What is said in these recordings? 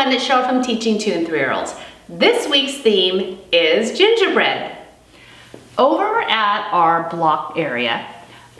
everyone, it's Cheryl from Teaching 2 and 3-year-olds. This week's theme is gingerbread. Over at our block area,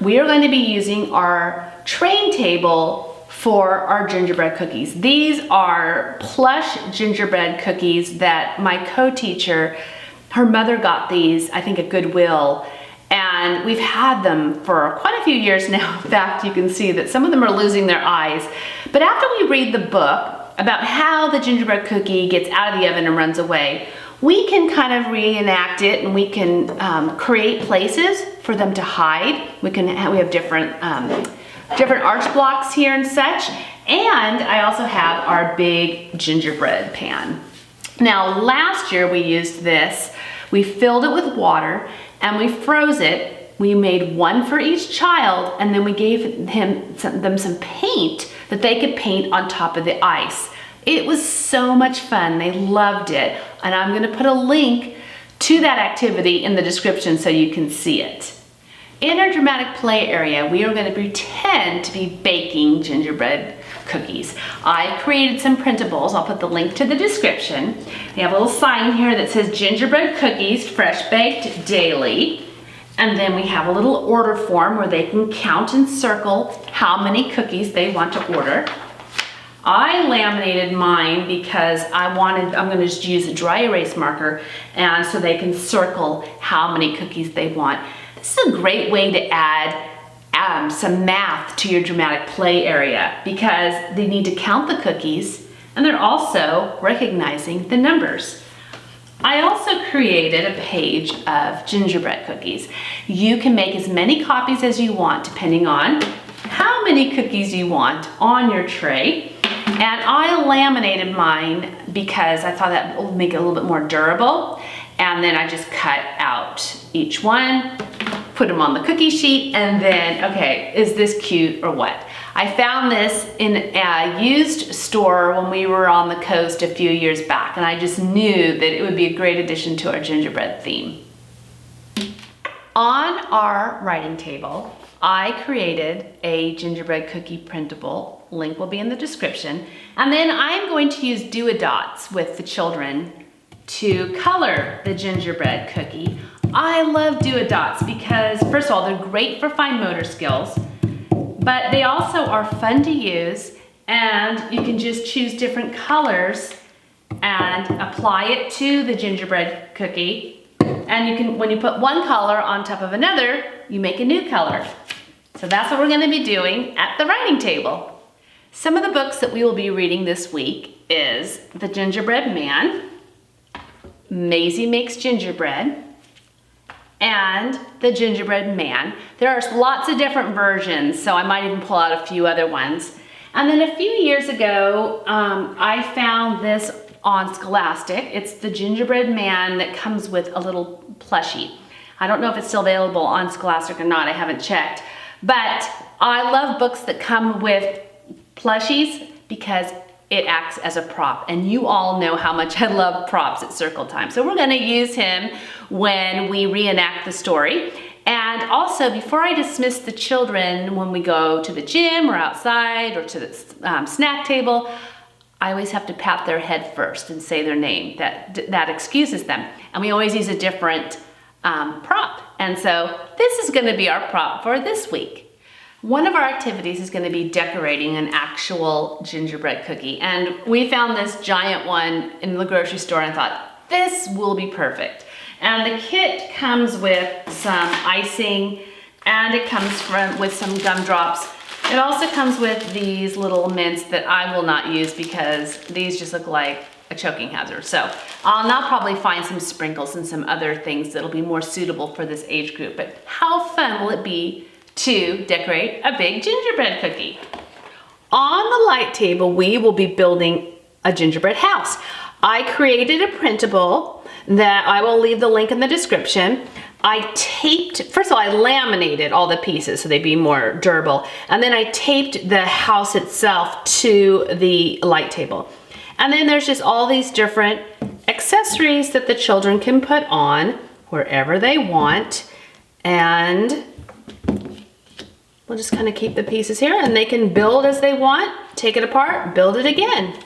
we are going to be using our train table for our gingerbread cookies. These are plush gingerbread cookies that my co-teacher, her mother got these, I think at Goodwill, and we've had them for quite a few years now. In fact, you can see that some of them are losing their eyes. But after we read the book about how the gingerbread cookie gets out of the oven and runs away, we can kind of reenact it, and we can create places for them to hide. We have different arch blocks here and such. And I also have our big gingerbread pan. Now, last year we used this. We filled it with water and we froze it. We made one for each child, and then we gave them some paint that they could paint on top of the ice. It was so much fun. They loved it. And I'm going to put a link to that activity in the description so you can see it. In our dramatic play area, we are going to pretend to be baking gingerbread cookies. I created some printables. I'll put the link to the description. We have a little sign here that says gingerbread cookies, fresh baked daily. And then we have a little order form where they can count and circle how many cookies they want to order. I laminated mine because I'm going to just use a dry erase marker, and so they can circle how many cookies they want. This is a great way to add some math to your dramatic play area, because they need to count the cookies and they're also recognizing the numbers. I also created a page of gingerbread cookies. You can make as many copies as you want depending on how many cookies you want on your tray. And I laminated mine because I thought that would make it a little bit more durable. And then I just cut out each one, put them on the cookie sheet, and then, okay, is this cute or what? I found this in a used store when we were on the coast a few years back, and I just knew that it would be a great addition to our gingerbread theme. On our writing table, I created a gingerbread cookie printable. Link will be in the description. And then I'm going to use Do-A-Dots with the children to color the gingerbread cookie. I love Do-A-Dots because, first of all, they're great for fine motor skills, but they also are fun to use, and you can just choose different colors and apply it to the gingerbread cookie. And you can, when you put one color on top of another, you make a new color. So that's what we're going to be doing at the writing table. Some of the books that we will be reading this week is The Gingerbread Man, Maisie Makes Gingerbread, and The Gingerbread Man. There are lots of different versions, so I might even pull out a few other ones. And then a few years ago, I found this on Scholastic. It's The Gingerbread Man that comes with a little plushie. I don't know if it's still available on Scholastic or not, I haven't checked. But I love books that come with plushies because it acts as a prop, and you all know how much I love props at Circle Time. So we're gonna use him when we reenact the story. And also, before I dismiss the children when we go to the gym or outside or to the snack table, I always have to pat their head first and say their name. That excuses them. And we always use a different prop. And so this is gonna be our prop for this week. One of our activities is going to be decorating an actual gingerbread cookie. And we found this giant one in the grocery store and thought, this will be perfect. And the kit comes with some icing, and it comes with some gumdrops. It also comes with these little mints that I will not use because these just look like a choking hazard. So I'll now probably find some sprinkles and some other things that'll be more suitable for this age group. But how fun will it be to decorate a big gingerbread cookie? On the light table, we will be building a gingerbread house. I created a printable that I will leave the link in the description. First of all, I laminated all the pieces so they'd be more durable. And then I taped the house itself to the light table. And then there's just all these different accessories that the children can put on wherever they want. And we'll just kind of keep the pieces here, and they can build as they want, take it apart, build it again.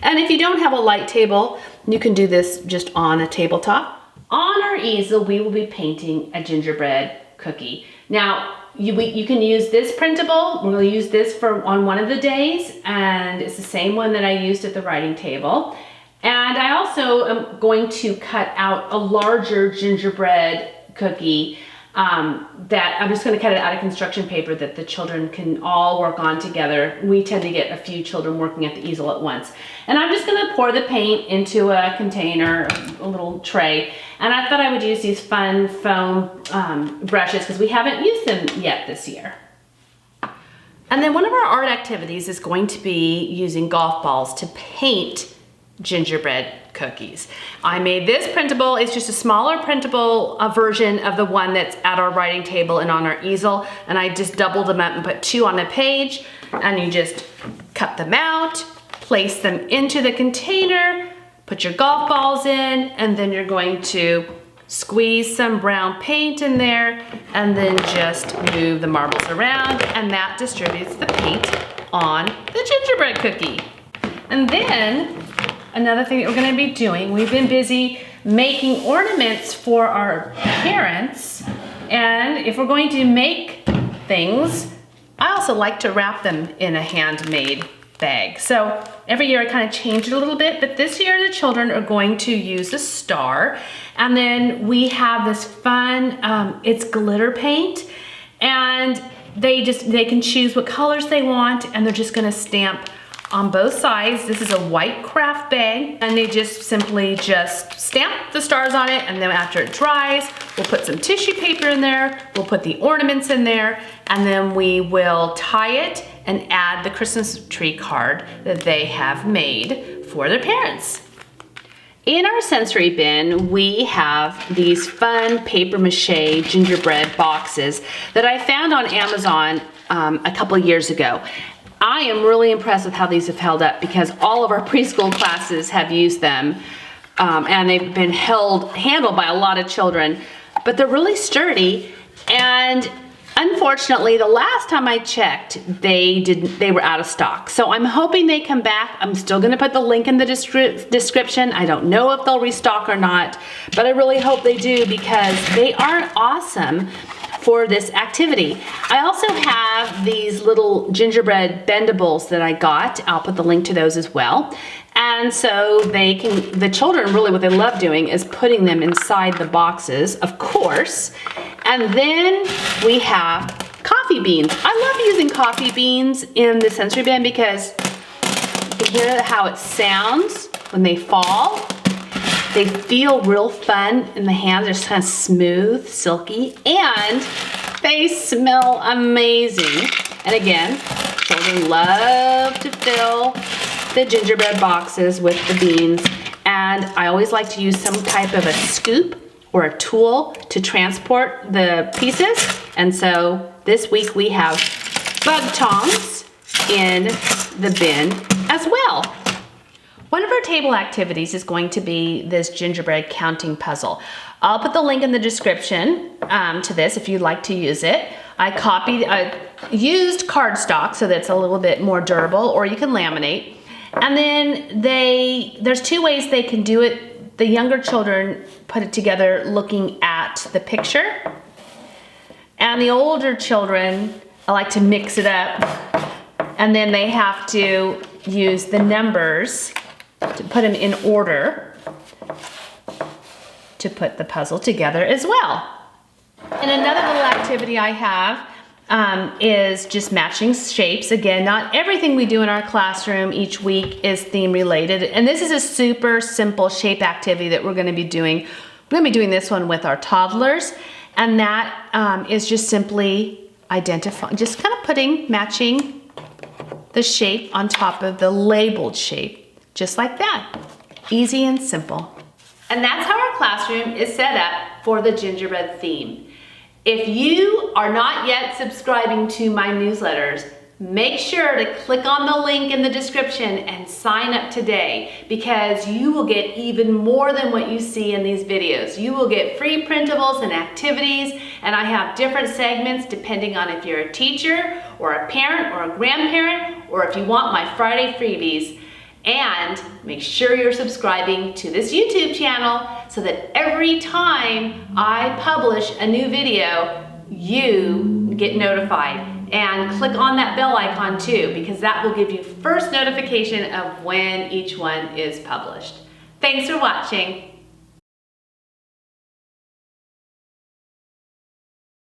And if you don't have a light table, you can do this just on a tabletop. On our easel, we will be painting a gingerbread cookie. Now, you can use this printable. We'll use this on one of the days, and it's the same one that I used at the writing table. And I also am going to cut out a larger gingerbread cookie that I'm just going to cut it out of construction paper that the children can all work on together. We tend to get a few children working at the easel at once. And I'm just going to pour the paint into a container, a little tray. And I thought I would use these fun foam brushes because we haven't used them yet this year. And then one of our art activities is going to be using golf balls to paint gingerbread cookies. I made this printable. It's just a smaller printable version of the one that's at our writing table and on our easel. And I just doubled them up and put 2 on a page. And you just cut them out, place them into the container, put your golf balls in, and then you're going to squeeze some brown paint in there and then just move the marbles around, and that distributes the paint on the gingerbread cookie. And then another thing that we're going to be doing, we've been busy making ornaments for our parents, and if we're going to make things, I also like to wrap them in a handmade bag. So every year I kind of change it a little bit, but this year the children are going to use a star, and then we have this fun, it's glitter paint, and they can choose what colors they want, and they're just going to stamp on both sides. This is a white craft bag, and they just simply stamp the stars on it, and then after it dries, we'll put some tissue paper in there, we'll put the ornaments in there, and then we will tie it and add the Christmas tree card that they have made for their parents. In our sensory bin, we have these fun paper mache gingerbread boxes that I found on Amazon a couple years ago. I am really impressed with how these have held up because all of our preschool classes have used them, and they've been handled by a lot of children, but they're really sturdy. And unfortunately, the last time I checked, they were out of stock. So I'm hoping they come back. I'm still gonna put the link in the description. I don't know if they'll restock or not, but I really hope they do because they are awesome for this activity. I also have these little gingerbread bendables that I got. I'll put the link to those as well. And so the children really, what they love doing is putting them inside the boxes, of course. And then we have coffee beans. I love using coffee beans in the sensory bin because you can hear how it sounds when they fall. They feel real fun in the hands. They're just kind of smooth, silky, and they smell amazing. And again, children love to fill the gingerbread boxes with the beans. And I always like to use some type of a scoop or a tool to transport the pieces. And so this week we have bug tongs in the bin as well. One of our table activities is going to be this gingerbread counting puzzle. I'll put the link in the description to this if you'd like to use it. I used cardstock so that's a little bit more durable, or you can laminate. And then there's 2 ways they can do it. The younger children put it together looking at the picture. And the older children, I like to mix it up. And then they have to use the numbers to put them in order to put the puzzle together as well. And another little activity I have is just matching shapes. Again, not everything we do in our classroom each week is theme related. And this is a super simple shape activity that we're gonna be doing. We're gonna be doing this one with our toddlers. And that is just simply just kind of matching the shape on top of the labeled shape. Just like that. Easy and simple. And that's how our classroom is set up for the gingerbread theme. If you are not yet subscribing to my newsletters, make sure to click on the link in the description and sign up today because you will get even more than what you see in these videos. You will get free printables and activities, and I have different segments depending on if you're a teacher or a parent or a grandparent, or if you want my Friday freebies. And make sure you're subscribing to this YouTube channel so that every time I publish a new video, you get notified. And click on that bell icon too, because that will give you first notification of when each one is published. Thanks for watching.